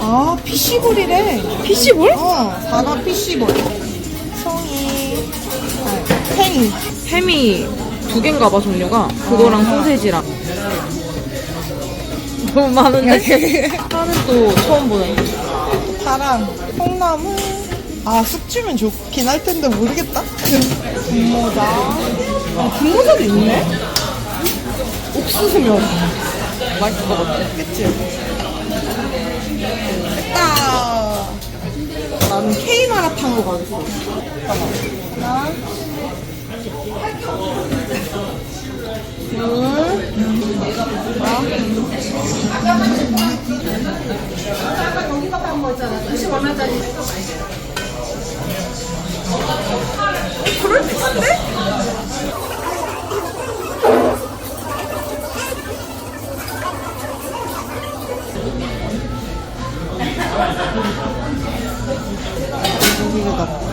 아, 피시볼이래. 피시볼? 사과 피시볼. 송이. 햄. 햄이 2개인가 봐, 종류가. 그거랑 소세지랑. 너무 많은데? 파는 또 처음 보네. 파랑 콩나물. 아, 숙주면 좋긴 할 텐데 모르겠다. 분모자. 분모자도 있네? 옥수수면. 맛있을 것 같아. 그치? 됐다. 나는 K 마라탕으로 가겠어. 잠깐만. 하나. 그럴 비슷한데? 여기를 넣고.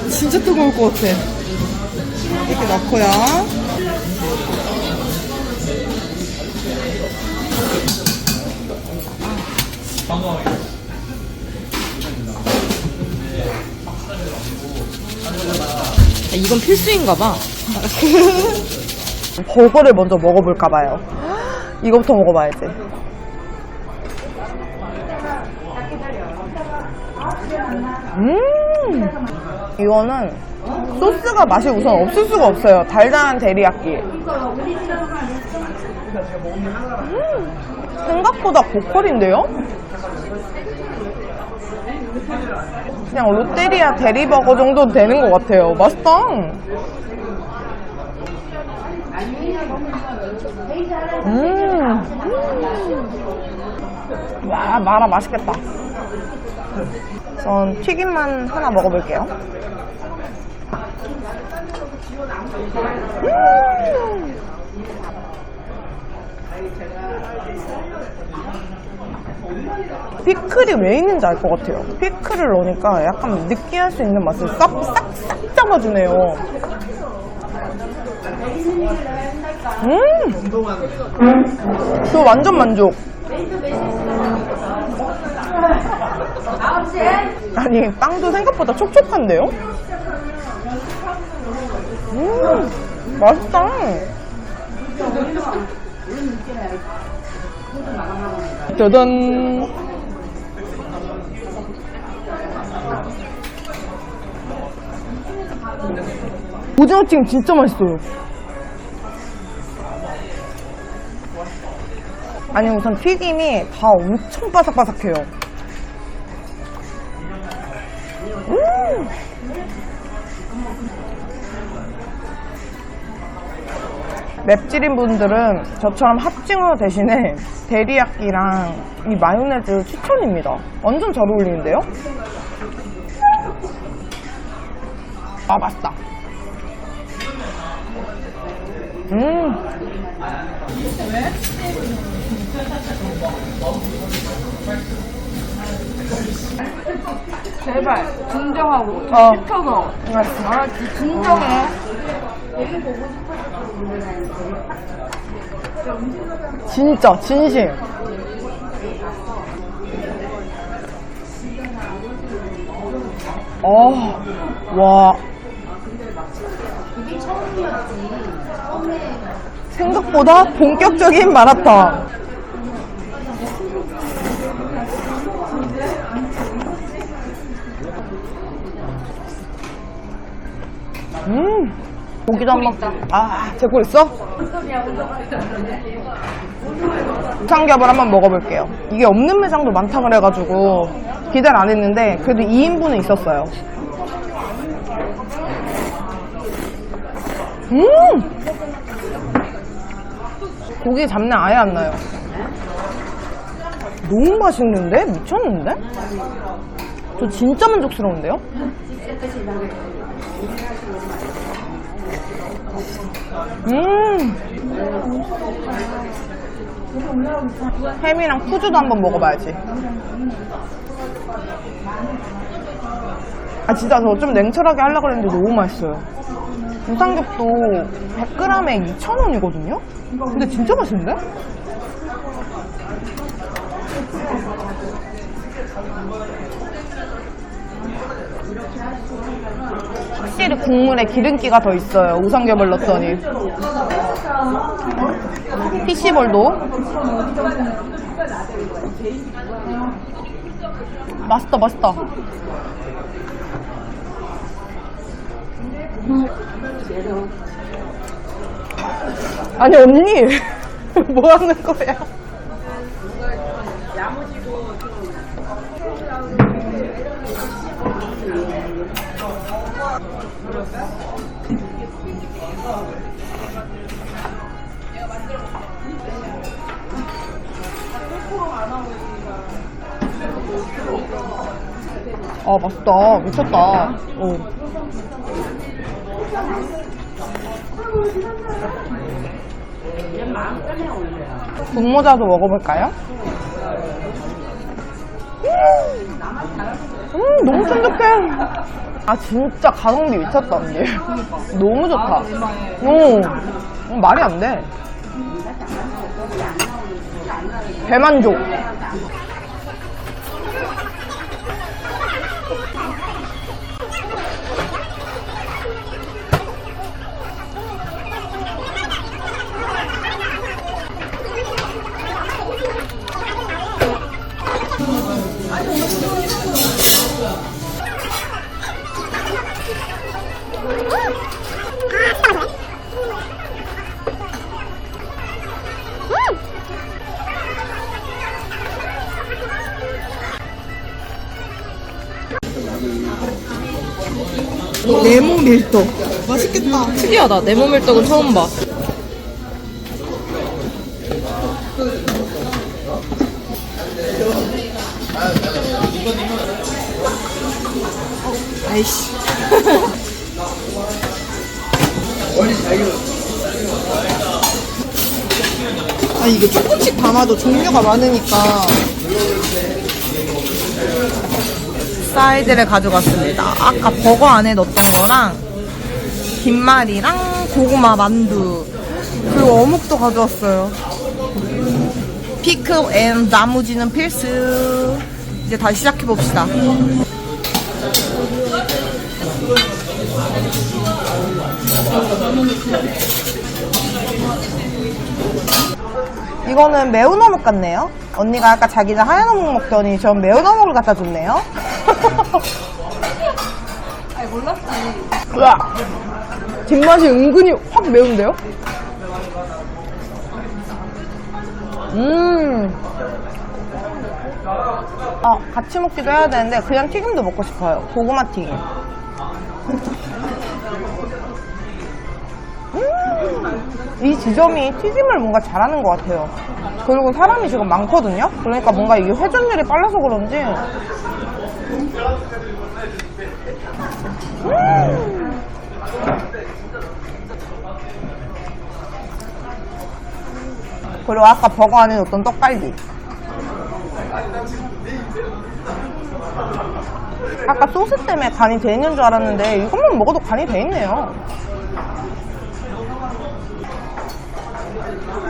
진짜 뜨거울 것 같아. 이렇게 넣고요. 이건 필수인가 봐. 버거를 먼저 먹어볼까봐요. 이거부터 먹어봐야지. 이거는 소스가 맛이 우선 없을 수가 없어요. 달달한 데리야끼. 생각보다 고퀄인데요? 그냥 롯데리아 대리버거 정도 되는 것 같아요. 맛있다. 와, 마라 맛있겠다. 전 튀김만 하나 먹어볼게요. 피클이 왜 있는지 알 것 같아요. 피클을 넣으니까 약간 느끼할 수 있는 맛을 싹 잡아주네요. 저 완전 만족. 아니, 빵도 생각보다 촉촉한데요? 맛있다. 짜잔. 오징어튀김 진짜 맛있어요. 아니, 우선 튀김이 다 엄청 바삭바삭해요. 맵찔인 분들은 저처럼 핫징어 대신에 데리야끼랑 이 마요네즈 추천입니다. 완전 잘 어울리는데요? 아, 맛있다. 제발, 진정하고. 시켜서. 아, 진정해. 진짜, 진심. 와. 생각보다 본격적인 마라탕. 고기도 한번. 제 꼴 있어? 삼겹을 한번 먹어볼게요. 이게 없는 매장도 많다 그래가지고 기대를 안 했는데 그래도 2인분은 있었어요. 고기 잡내 아예 안 나요. 너무 맛있는데? 미쳤는데? 저 진짜 만족스러운데요? 햄이랑 푸주도 한번 먹어봐야지. 아 진짜 저 좀 냉철하게 하려고 했는데 너무 맛있어요. 우삼겹도 100g에 2,000원이거든요? 근데 진짜 맛있는데? 확실히 국물에 기름기가 더 있어요. 우삼겹을 넣었더니. 피시볼도 맛있다 맛있다. 아니 언니 뭐 하는 거야? 아 맛있다 미쳤다. 분모자도 먹어볼까요? 너무 쫀득해. 아 진짜 가성비 미쳤다 언니. 너무 좋다. 말이 안 돼. 대만족. 네모 밀떡 맛있겠다. 특이하다. 네모밀떡은 처음 봐. 아이씨. 아 이게 조금씩 담아도 종류가 많으니까 사이드를 가져갔습니다. 아까 버거 안에 넣었던 거랑 김말이랑 고구마 만두 그리고 어묵도 가져왔어요. 피클 앤 나무지는 필수. 이제 다시 시작해봅시다. 이거는 매운 어묵 같네요. 언니가 아까 자기는 하얀 어묵 먹더니 전 매운 어묵을 갖다 줬네요. 아니 몰랐지. 으악! 뒷맛이 은근히 확 매운데요? 같이 먹기도 해야 되는데 그냥 튀김도 먹고 싶어요. 고구마 튀김. 이 지점이 튀김을 뭔가 잘하는 것 같아요. 그리고 사람이 지금 많거든요? 그러니까 뭔가 이게 회전율이 빨라서 그런지 그리고 아까 버거 안에 넣었던 떡갈비. 아까 소스 때문에 간이 돼 있는 줄 알았는데 이것만 먹어도 간이 돼 있네요.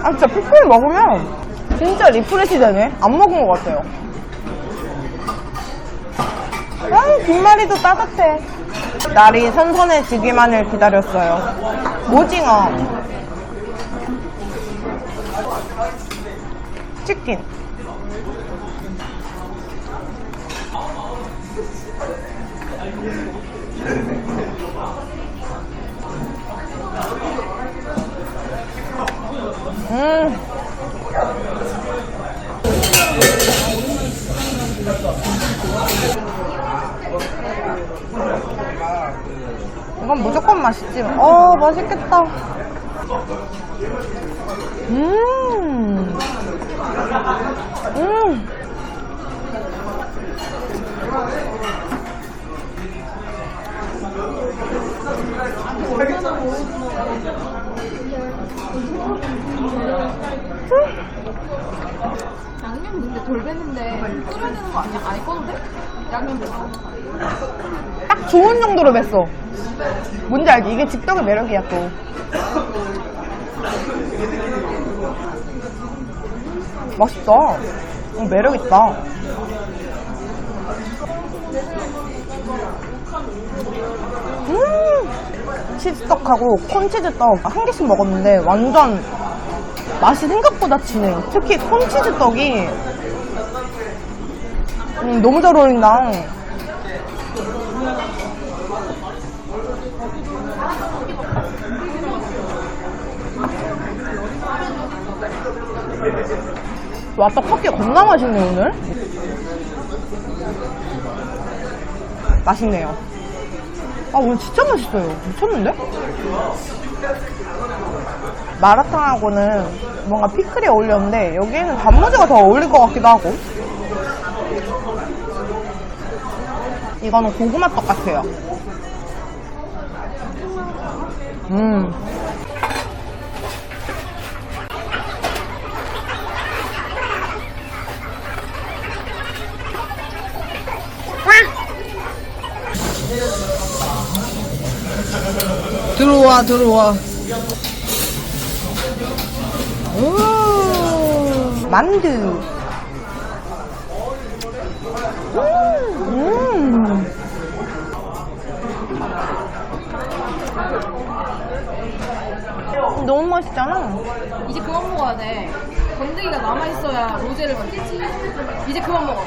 아 진짜 피클 먹으면 진짜 리프레시 되네. 안 먹은 것 같아요. 아 김말이도 따뜻해. 날이 선선해지기만을 기다렸어요. 오징어, 치킨. 이건 무조건 맛있지. 맛있겠다. 근데 덜 뱉는데 끓여야 되는 거 아니야? 아니 꺼도 돼? 양념 뱉어. 딱 좋은 정도로 뱄어. 뭔지 알지? 이게 즉석의 매력이야 또. 맛있다. 매력있다. 치즈떡하고 콘치즈떡 한 개씩 먹었는데 완전 맛이 생각보다 진해요. 특히 콘치즈떡이 너무 잘 어울린다. 와, 떡볶이 겁나 맛있네 오늘. 맛있네요. 아, 오늘 진짜 맛있어요. 미쳤는데? 마라탕하고는 뭔가 피클이 어울렸는데 여기에는 단무지가 더 어울릴 것 같기도 하고. 이거는 고구마 떡 같아요. 들어와, 들어와. 오, 만두. 너무 맛있잖아. 이제 그만 먹어야 돼. 건더기가 남아있어야 로제를 만들지. 이제 그만 먹어.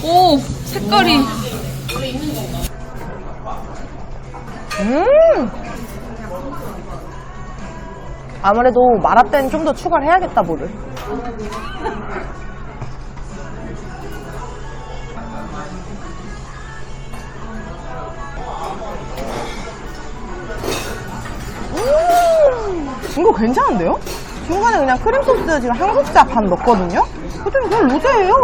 오! 색깔이. 아무래도 마라떼는 좀 더 추가를 해야겠다, 뭐를. 이거 괜찮은데요? 중간에 그냥 크림소스 지금 한 국자 반 넣었거든요? 그랬더니 그냥 로제예요.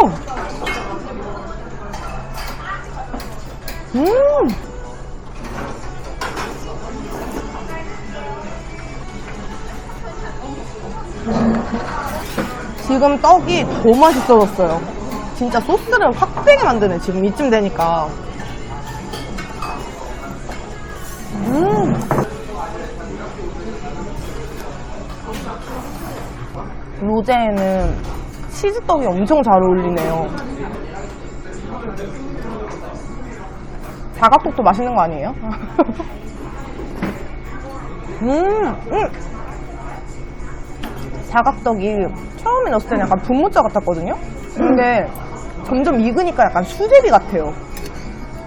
지금 떡이 더 맛있어졌어요. 진짜 소스를 확 빼게 만드네, 지금 이쯤 되니까. 로제에는 치즈떡이 엄청 잘 어울리네요. 사각떡도 맛있는 거 아니에요? 사각떡이 처음에 넣었을 때는 약간 분모자 같았거든요? 근데 점점 익으니까 약간 수제비 같아요.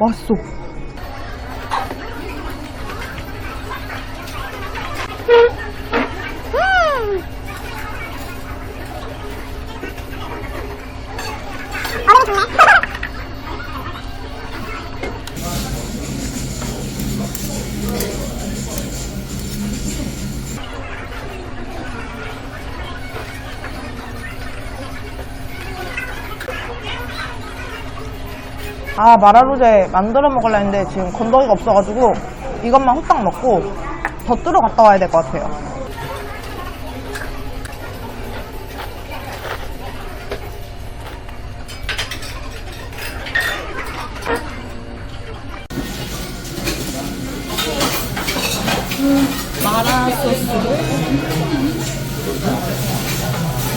맛있어. 아, 마라로제 만들어 먹으려 했는데 지금 건더기가 없어가지고 이것만 후딱 먹고 더 뜨러 갔다 와야 될 것 같아요. 마라 소스를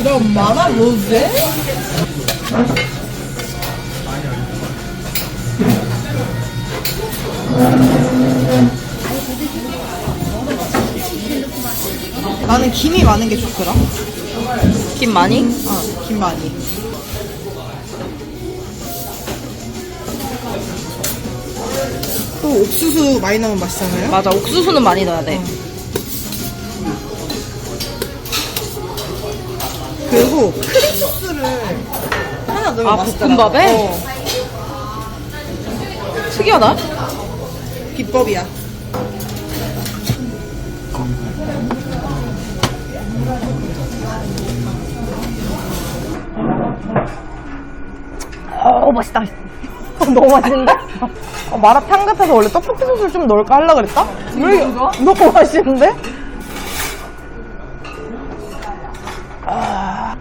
그럼 마라 로제? 나는 김이 많은 게 좋더라. 김 많이? 김 많이. 또 옥수수 많이 넣으면 맛있잖아요. 맞아, 옥수수는 많이 넣어야 돼. 그리고 크림소스를 하나 넣으면 아, 맛있더라. 볶음밥에? 특이하다. 비법이야. 맛있다. 너무 맛있는데? 마라탕 같아서 원래 떡볶이 소스를 좀 넣을까 하려고 그랬다? 왜 이게 너무 맛있는데? 아.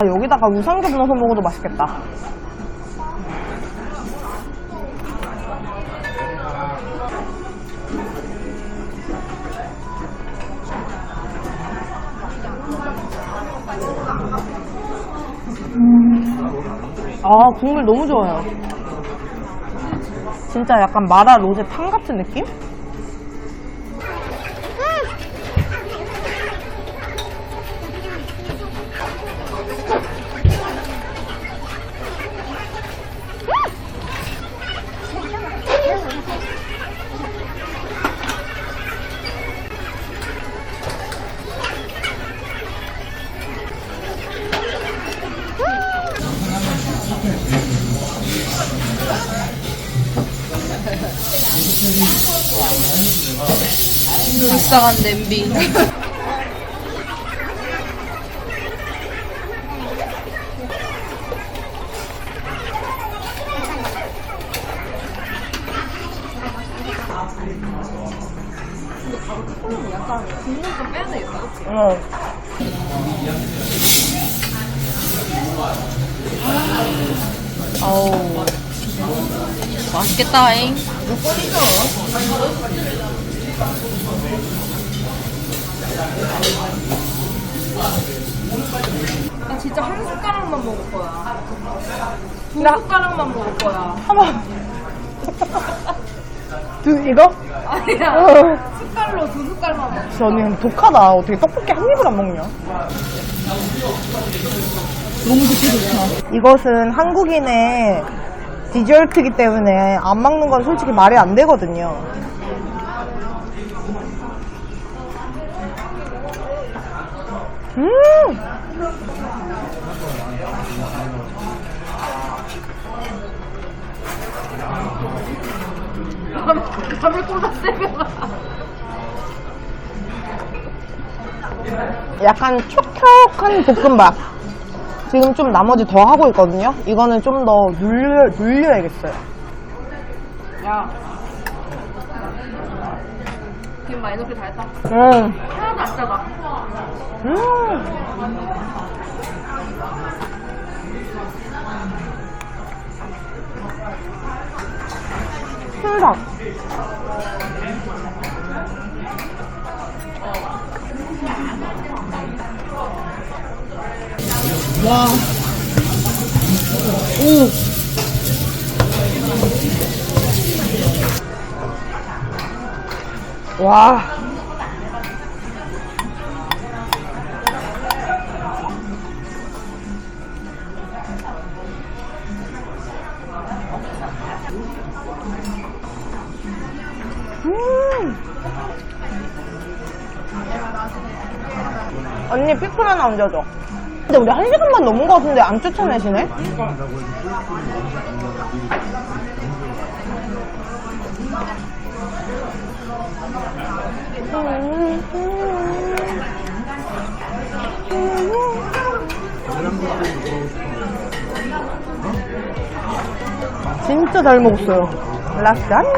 여기다가 우삼겹 넣어서 먹어도 맛있겠다. 아, 국물 너무 좋아요. 진짜 약간 마라 로제 탕 같은 느낌? 불쌍한 냄비. 약간 국물 좀 빼야 되겠다, 그치? 어우. 맛있겠다잉. 나 진짜 한 숟가락만 먹을 거야. 두 숟가락만 먹을 거야. 한번. 이거? 아니야. 숟갈로 두 숟갈만 먹어. 진짜 언니 독하다. 어떻게 떡볶이 한 입을 안 먹냐? 너무 좋다. 이것은 한국인의 디저트이기 때문에 안 먹는 건 솔직히 말이 안 되거든요. 잠을 꽂아 세면 약간 촉촉한 볶음밥. 지금 좀 나머지 더 하고 있거든요. 이거는 좀 더 눌려야겠어요. 야. 지금 많이 넣게 다 했다. 하나도 안 짜다. 순삭. 와. 오. 와. 언니 피클 하나 얹어줘. 근데 우리 1시간만 넘은 것 같은데 안 쫓아내시네? 진짜 잘 먹었어요. 라사니.